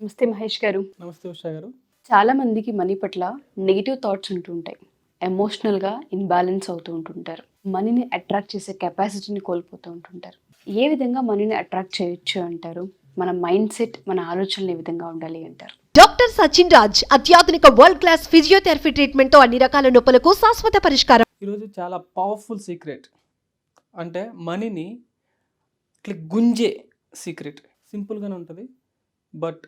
నమస్తే మహేష్ గారు. నమస్తే ఉషా గారు. చాలా మందికి మనీ పట్ల నెగెటివ్ థాట్స్ ఉంటుంటాయి. ఎమోషనల్‌గా ఇన్‌బాలన్స్ అవుతూ ఉంటుంటారు. మనీని అట్రాక్ట్ చేసే కెపాసిటీని కోల్పోతూ ఉంటుంటారు. ఏ విధంగా మనీని అట్రాక్ట్ చేయొచ్చు అంటారు? మన మైండ్ సెట్, మన ఆలోచనలు ఏ విధంగా ఉండాలి అంటారు? డాక్టర్ సచిన్ రాజ్ అత్యాధునిక వరల్డ్ క్లాస్ ఫిజియోథెరపీ ట్రీట్మెంట్ తో అన్ని రకాల నొప్పులకు శాశ్వత పరిష్కారం. ఈరోజు చాలా పవర్ఫుల్ సీక్రెట్, అంటే మనీని ఇట్లా గుంజే సీక్రెట్. సింపుల్గానే ఉంటుంది, బట్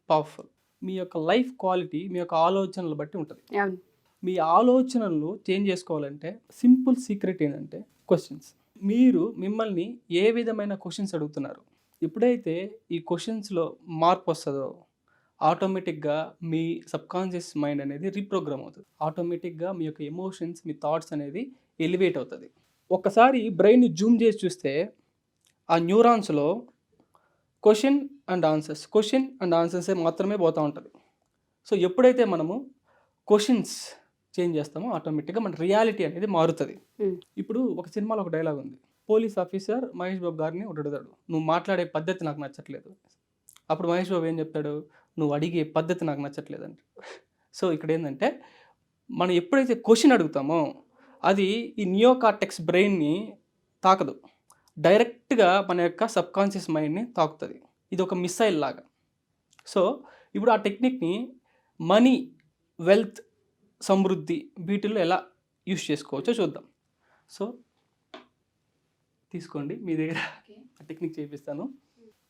పవర్ఫుల్. మీ యొక్క లైఫ్ క్వాలిటీ మీ యొక్క ఆలోచనలు బట్టి ఉంటుంది. అవును. మీ ఆలోచనలు చేంజ్ చేసుకోవాలంటే సింపుల్ సీక్రెట్ ఏంటంటే క్వశ్చన్స్. మీరు మిమ్మల్ని ఏ విధమైన క్వశ్చన్స్ అడుగుతున్నారు, ఎప్పుడైతే ఈ క్వశ్చన్స్లో మార్పు వస్తుందో ఆటోమేటిక్గా మీ సబ్కాన్షియస్ మైండ్ అనేది రీప్రోగ్రామ్ అవుతుంది. ఆటోమేటిక్గా మీ యొక్క ఎమోషన్స్, మీ థాట్స్ అనేది ఎలివేట్ అవుతుంది. ఒక్కసారి బ్రెయిన్ని జూమ్ చేసి చూస్తే ఆ న్యూరాన్స్లో క్వశ్చన్ అండ్ ఆన్సర్స్ మాత్రమే పోతూ ఉంటుంది. సో ఎప్పుడైతే మనము క్వశ్చన్స్ చేంజ్ చేస్తామో ఆటోమేటిక్గా మన రియాలిటీ అనేది మారుతుంది. ఇప్పుడు ఒక సినిమాలో ఒక డైలాగ్ ఉంది. పోలీస్ ఆఫీసర్ మహేష్ బాబు గారిని అడుగుతాడు, నువ్వు మాట్లాడే పద్ధతి నాకు నచ్చట్లేదు. అప్పుడు మహేష్ బాబు ఏం చెప్తాడు, నువ్వు అడిగే పద్ధతి నాకు నచ్చట్లేదు అంటే. సో ఇక్కడ ఏంటంటే మనం ఎప్పుడైతే క్వశ్చన్ అడుగుతామో అది ఈ నియోకార్టెక్స్ బ్రెయిన్ని తాకదు, డైరెక్ట్గా మన యొక్క సబ్కాన్షియస్ మైండ్ని తాకుతుంది. ఇది ఒక మిసైల్ లాగా. సో ఇప్పుడు ఆ టెక్నిక్ని మనీ, వెల్త్, సమృద్ధి వీటిల్లో ఎలా యూస్ చేసుకోవచ్చో చూద్దాం. సో తీసుకోండి మీ దగ్గర ఆ టెక్నిక్ చేపిస్తాను.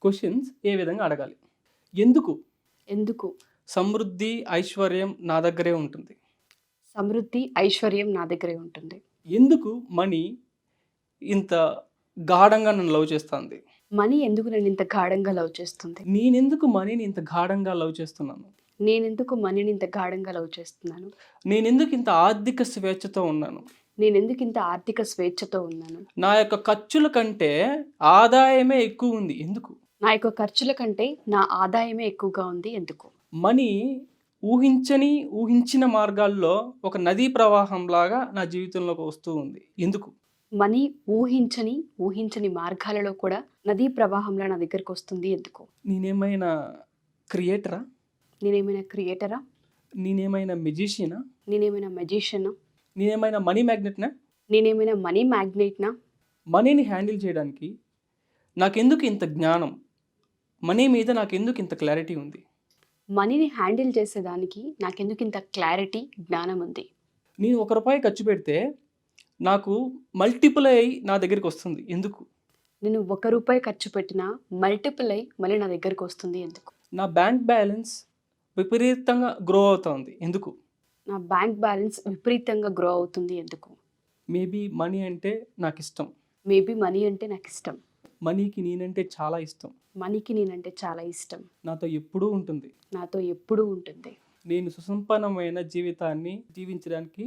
క్వశ్చన్స్ ఏ విధంగా అడగాలి. ఎందుకు సమృద్ధి, ఐశ్వర్యం నా దగ్గరే ఉంటుంది. సమృద్ధి, ఐశ్వర్యం నా దగ్గరే ఉంటుంది. ఎందుకు మనీ ఇంత గాఢంగా నన్ను లవ్ చేస్తుంది. మనీ ఎందుకు నన్ను ఇంత గాఢంగా లవ్ చేస్తుంది? నేనెందుకు మనీని ఇంత గాఢంగా లవ్ చేస్తున్నాను. నేనెందుకు మనీని ఇంత గాఢంగా లవ్ చేస్తున్నాను? నేనెందుకు ఇంత ఆర్థిక స్వేచ్ఛతో ఉన్నాను. నేనెందుకు ఇంత ఆర్థిక స్వేచ్ఛతో ఉన్నాను? నా యొక్క ఖర్చుల కంటే ఆదాయమే ఎక్కువ ఉంది. ఎందుకు? నా యొక్క ఖర్చుల కంటే నా ఆదాయమే ఎక్కువగా ఉంది. ఎందుకు? మనీ ఊహించిన మార్గాల్లో ఒక నదీ ప్రవాహంలాగా నా జీవితంలోకి వస్తూ ఉంది. ఎందుకు? మనీ ఊహించని మార్గాలలో కూడా నదీ ప్రవాహంలో నా దగ్గరకు వస్తుంది. ఎందుకు? నేనేమైనా క్రియేటరా? నేనేమైనా మెజిషియనా? నేనేమైనా మనీ మ్యాగ్నెట్నా? మనీని హ్యాండిల్ చేయడానికి నాకెందుకు ఇంత జ్ఞానం, మనీ మీద నాకెందుకు ఇంత క్లారిటీ ఉంది. మనీని హ్యాండిల్ చేసేదానికి నాకెందుకు ఇంత క్లారిటీ, జ్ఞానం ఉంది. నేను ₹1 ఖర్చు పెడితే నాకు మల్టిపుల్ అయ్యి నా దగ్గరికి వస్తుంది. ఎందుకు? నేను ₹1 ఖర్చు పెట్టినా మల్టిపుల్ అయ్యి మళ్ళీ నా దగ్గరకు వస్తుంది. ఎందుకు? నా బ్యాంక్ బ్యాలెన్స్ విపరీతంగా గ్రో అవుతుంది. ఎందుకు? నా బ్యాంక్ బ్యాలెన్స్ విపరీతంగా గ్రో అవుతుంది. ఎందుకు? మేబీ మనీ అంటే నాకు ఇష్టం. మనీ అంటే నాకు ఇష్టం. మనీకి నేనంటే చాలా ఇష్టం. నాతో ఎప్పుడూ ఉంటుంది. నేను సుసంపన్నమైన జీవితాన్ని జీవించడానికి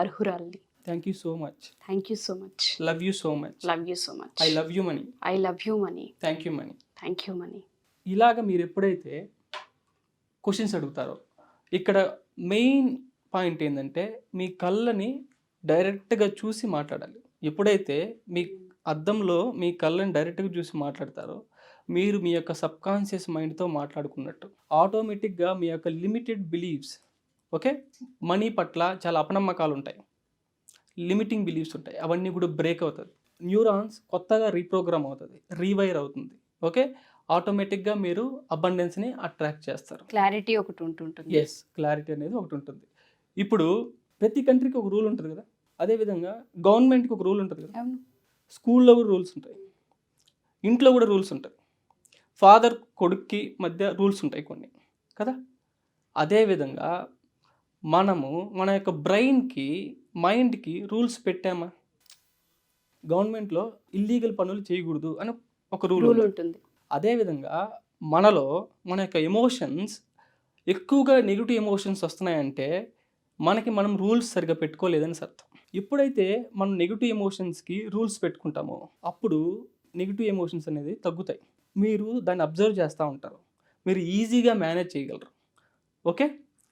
అర్హురాలిని. Thank you so much. Love you so much. I love you money. Thank you money. ఇలాగ మీరు ఎప్పుడైతే క్వశ్చన్స్ అడుగుతారో, ఇక్కడ మెయిన్ పాయింట్ ఏంటంటే మీ కళ్ళని డైరెక్ట్గా చూసి మాట్లాడాలి. ఎప్పుడైతే మీ అద్దంలో మీ కళ్ళని డైరెక్ట్గా చూసి మాట్లాడతారో మీరు మీ యొక్క సబ్కాన్షియస్ మైండ్తో మాట్లాడుకున్నట్టు. ఆటోమేటిక్గా మీ యొక్క లిమిటెడ్ బిలీవ్స్, ఓకే, మనీ పట్ల చాలా అపనమ్మకాలు ఉంటాయి, లిమిటింగ్ బిలీవ్స్ ఉంటాయి, అవన్నీ కూడా బ్రేక్ అవుతుంది. న్యూరాన్స్ కొత్తగా రీప్రోగ్రామ్ అవుతుంది, రీవైర్ అవుతుంది. ఓకే, ఆటోమేటిక్గా మీరు అబండెన్స్ని అట్రాక్ట్ చేస్తారు. క్లారిటీ ఒకటి ఉంటుంది. ఎస్, క్లారిటీ అనేది ఒకటి ఉంటుంది. ఇప్పుడు ప్రతి కంట్రీకి ఒక రూల్ ఉంటుంది కదా, అదేవిధంగా గవర్నమెంట్కి ఒక రూల్ ఉంటుంది కదా, స్కూల్లో కూడా రూల్స్ ఉంటాయి, ఇంట్లో కూడా రూల్స్ ఉంటాయి, ఫాదర్ కొడుక్కి మధ్య రూల్స్ ఉంటాయి కొన్ని కదా. అదేవిధంగా మనము మన యొక్క బ్రెయిన్కి, మైండ్కి రూల్స్ పెట్టామా? గవర్నమెంట్లో ఇల్లీగల్ పనులు చేయకూడదు అని ఒక రూల్ ఉంటుంది. అదేవిధంగా మనలో మన యొక్క ఎమోషన్స్ ఎక్కువగా నెగిటివ్ ఎమోషన్స్ వస్తున్నాయంటే మనం రూల్స్ సరిగా పెట్టుకోలేదని అర్థం. ఎప్పుడైతే మనం నెగిటివ్ ఎమోషన్స్కి రూల్స్ పెట్టుకుంటామో అప్పుడు నెగిటివ్ ఎమోషన్స్ అనేది తగ్గుతాయి. మీరు దాన్ని అబ్జర్వ్ చేస్తూ ఉంటారు, మీరు ఈజీగా మేనేజ్ చేయగలరు. ఓకే,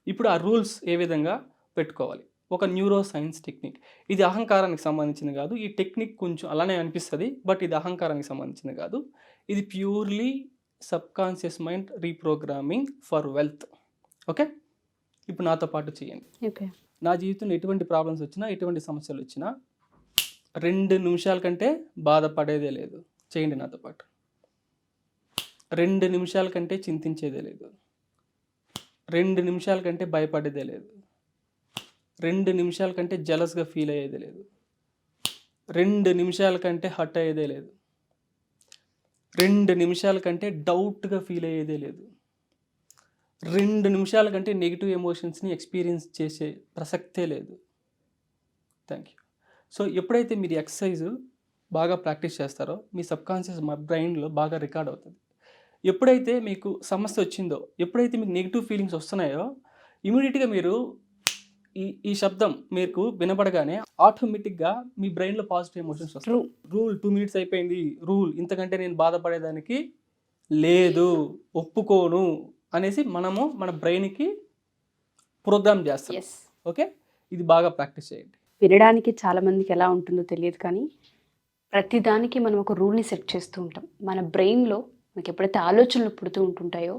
ఇప్పుడు ఆ రూల్స్ ఏ విధంగా పెట్టుకోవాలి, ఒక న్యూరో సైన్స్ టెక్నిక్. ఇది అహంకారానికి సంబంధించింది కాదు. ఈ టెక్నిక్ కొంచెం అలానే అనిపిస్తుంది, బట్ ఇది అహంకారానికి సంబంధించింది కాదు. ఇది purely subconscious mind reprogramming for wealth. Okay, ఇప్పుడు నాతో పాటు చేయండి. ఓకే. నా జీవితంలో ఎటువంటి ప్రాబ్లమ్స్ వచ్చినా, ఎటువంటి సమస్యలు వచ్చినా 2 నిమిషాల కంటే బాధపడేదే లేదు. చేయండి నాతో పాటు. 2 నిమిషాల కంటే చింతించేదే లేదు. 2 నిమిషాల కంటే భయపడేదే లేదు. 2 నిమిషాల కంటే జలస్గా ఫీల్ అయ్యేదే లేదు. 2 నిమిషాల కంటే హర్ట్ అయ్యేదే లేదు. 2 నిమిషాల కంటే డౌట్గా ఫీల్ అయ్యేదే లేదు. 2 నిమిషాల కంటే నెగిటివ్ ఎమోషన్స్ని ఎక్స్పీరియన్స్ చేసే ప్రసక్తే లేదు. Thank you. సో ఎప్పుడైతే మీరు ఎక్సర్సైజ్ బాగా ప్రాక్టీస్ చేస్తారో మీ సబ్కాన్షియస్ బ్రెయిన్లో బాగా రికార్డ్ అవుతుంది. ఎప్పుడైతే మీకు సమస్య వచ్చిందో, ఎప్పుడైతే మీకు నెగిటివ్ ఫీలింగ్స్ వస్తున్నాయో, ఇమీడియట్గా మీరు ఈ శబ్దం మీకు వినపడగానే ఆటోమేటిక్గా మీ బ్రెయిన్లో పాజిటివ్ ఎమోషన్స్ వస్తాయి. రూల్ 2 మినిట్స్ అయిపోయింది, రూల్ ఇంతకంటే నేను బాధపడేదానికి లేదు, ఒప్పుకోను అనేసి మనము మన బ్రెయిన్కి ప్రోగ్రామ్ చేస్తాం. ఎస్. ఓకే, ఇది బాగా ప్రాక్టీస్ చేయండి. వినడానికి చాలామందికి ఎలా ఉంటుందో తెలియదు, కానీ ప్రతిదానికి మనం ఒక రూల్ని సెట్ చేస్తూ ఉంటాం. మన బ్రెయిన్లో మనకి ఎప్పుడైతే ఆలోచనలు పుడుతూ ఉంటుంటాయో,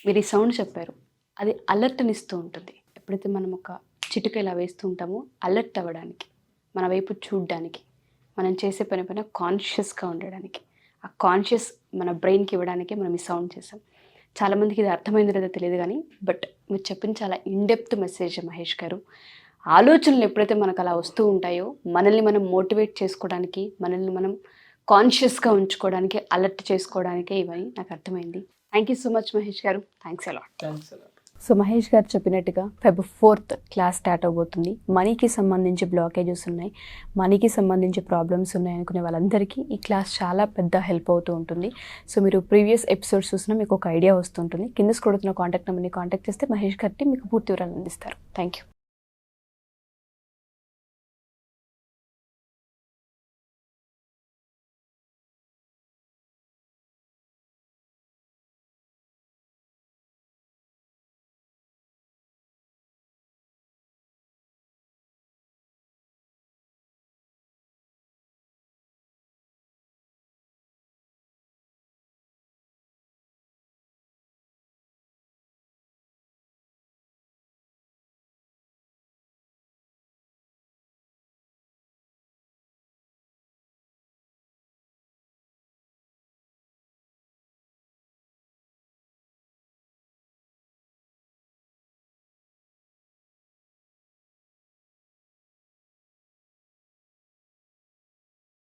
మీరు ఈ సౌండ్ చెప్పారు, అది అలర్ట్నిస్తూ ఉంటుంది. ఎప్పుడైతే మనం ఒక చిటిక ఇలా వేస్తూ ఉంటామో అలర్ట్ అవ్వడానికి, మన వైపు చూడడానికి, మనం చేసే పైన కాన్షియస్గా ఉండడానికి, ఆ కాన్షియస్ మన బ్రెయిన్కి ఇవ్వడానికే మనం ఈ సౌండ్ చేసాం. చాలామందికి ఇది అర్థమైందో లేదో తెలియదు, కానీ బట్ మీరు చెప్పిన చాలా ఇన్డెప్త్ మెసేజ్ మహేష్ గారు. ఆలోచనలు ఎప్పుడైతే మనకు అలా వస్తూ ఉంటాయో, మనల్ని మనం మోటివేట్ చేసుకోవడానికి, మనల్ని మనం కాన్షియస్గా ఉంచుకోవడానికి, అలర్ట్ చేసుకోవడానికే ఇవన్నీ నాకు అర్థమైంది. Thank you so much Mahesh గారు. Thanks a lot. Thanks a lot. So Mahesh గారు చెప్పినట్టుగా Feb 4th క్లాస్ స్టార్ట్ అవబోతుంది. మనీకి సంబంధించి బ్లాకేజెస్ ఉన్నాయి, మనీకి సంబంధించి ప్రాబ్లమ్స్ ఉన్నాయి అనుకునే వాళ్ళందరికీ ఈ క్లాస్ చాలా పెద్ద హెల్ప్ అవుతూ ఉంటుంది. సో మీరు ప్రీవియస్ ఎపిసోడ్స్ చూసినా మీకు ఒక ఐడియా వస్తుంటుంది. కింద స్క్రోల్ అవుతున్న కాంటాక్ట్ నెంబర్ని కాంటాక్ట్ చేస్తే మహేష్ గారికి మీకు పూర్తి వివరాలు అందిస్తారు. Thank you.